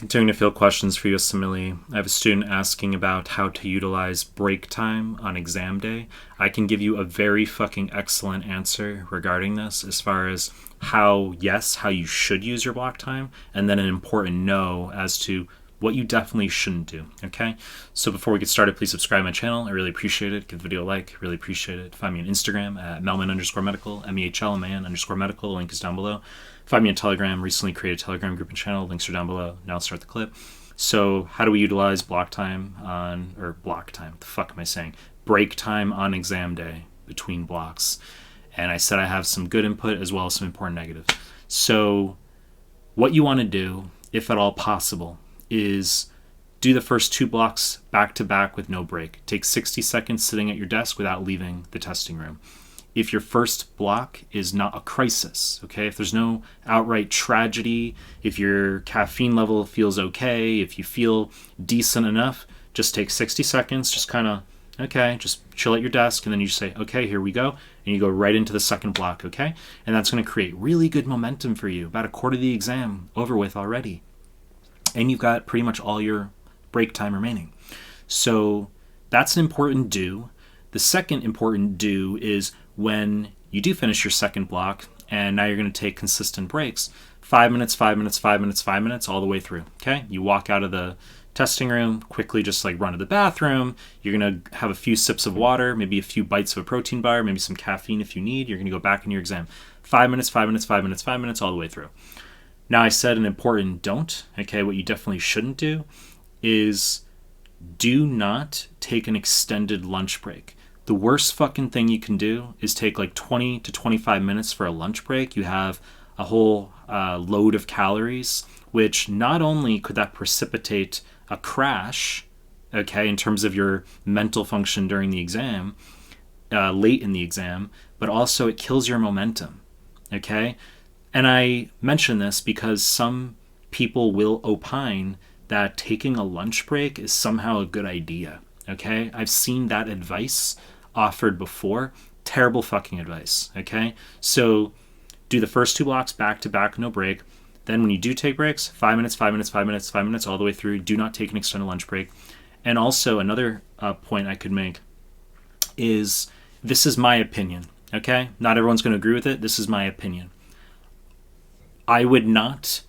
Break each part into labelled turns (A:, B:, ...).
A: Continuing to field questions for USMLE, I have a student asking about how to utilize break time on exam day. I can give you a very fucking excellent answer regarding this as far as how you should use your block time, and then an important no as to what you definitely shouldn't do, okay? So before we get started, please subscribe to my channel. I really appreciate it. Give the video a like. Really appreciate it. Find me on Instagram at Mehlman_medical, MEHLMAN_medical. Link is down below. Find me on Telegram. Recently created a Telegram group and channel. Links are down below. Now let's start the clip. So how do we utilize block time break time on exam day between blocks? And I said I have some good input as well as some important negative. So what you want to do, if at all possible, is do the first 2 blocks back to back with no break. Take 60 seconds sitting at your desk without leaving the testing room. If your first block is not a crisis, okay, if there's no outright tragedy, if your caffeine level feels okay, if you feel decent enough, just take 60 seconds, just kind of, okay, just chill at your desk, and then you say, okay, here we go, and you go right into the second block, okay? And that's going to create really good momentum for you, about a quarter of the exam over with already. And you've got pretty much all your break time remaining. So that's an important do. The second important do is when you do finish your second block, and now you're going to take consistent breaks, 5 minutes, 5 minutes, 5 minutes, 5 minutes, all the way through, okay? You walk out of the testing room, quickly just like run to the bathroom. You're going to have a few sips of water, maybe a few bites of a protein bar, maybe some caffeine if you need. You're going to go back in your exam. 5 minutes, 5 minutes, 5 minutes, 5 minutes, all the way through. Now, I said an important don't, okay? What you definitely shouldn't do is do not take an extended lunch break. The worst fucking thing you can do is take like 20 to 25 minutes for a lunch break. You have a whole load of calories, which not only could that precipitate a crash, okay, in terms of your mental function during the exam, late in the exam, but also it kills your momentum, okay? And I mention this because some people will opine that taking a lunch break is somehow a good idea, okay? I've seen that advice offered before. Terrible fucking advice, okay? So do the first 2 blocks back to back, no break. Then when you do take breaks, 5 minutes, 5 minutes, 5 minutes, 5 minutes, all the way through. Do not take an extended lunch break. And also another point I could make is this is my opinion, okay? Not everyone's going to agree with it. This is my opinion. I would not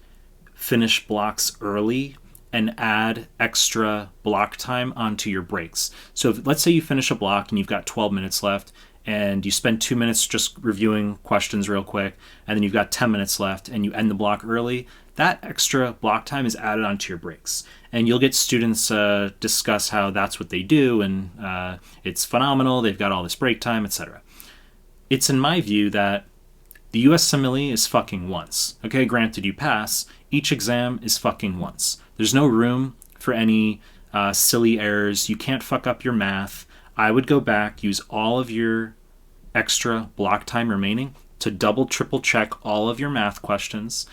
A: finish blocks early and add extra block time onto your breaks. So let's say you finish a block and you've got 12 minutes left and you spend 2 minutes just reviewing questions real quick, and then you've got 10 minutes left and you end the block early. That extra block time is added onto your breaks. And you'll get students discuss how that's what they do and it's phenomenal, they've got all this break time, etc. It's in my view that the USMLE is fucking once. Okay, granted you pass, each exam is fucking once. There's no room for any silly errors. You can't fuck up your math. I would go back, use all of your extra block time remaining to double, triple check all of your math questions.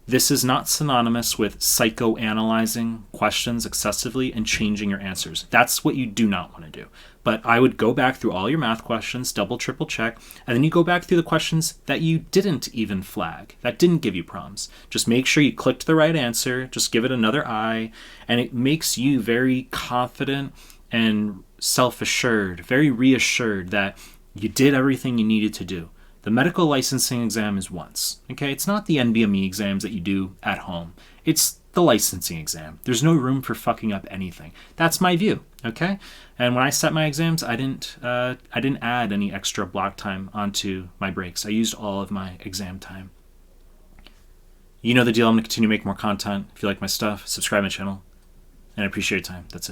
A: This is not synonymous with psychoanalyzing questions excessively and changing your answers. That's what you do not want to do. But I would go back through all your math questions, double, triple check, and then you go back through the questions that you didn't even flag, that didn't give you problems. Just make sure you clicked the right answer, just give it another eye, and it makes you very confident and self-assured, very reassured that you did everything you needed to do. The medical licensing exam is once, okay? It's not the NBME exams that you do at home. It's the licensing exam. There's no room for fucking up anything. That's my view, okay? And when I set my exams, I didn't add any extra block time onto my breaks. I used all of my exam time. You know the deal. I'm going to continue to make more content. If you like my stuff, subscribe to my channel. And I appreciate your time. That's it.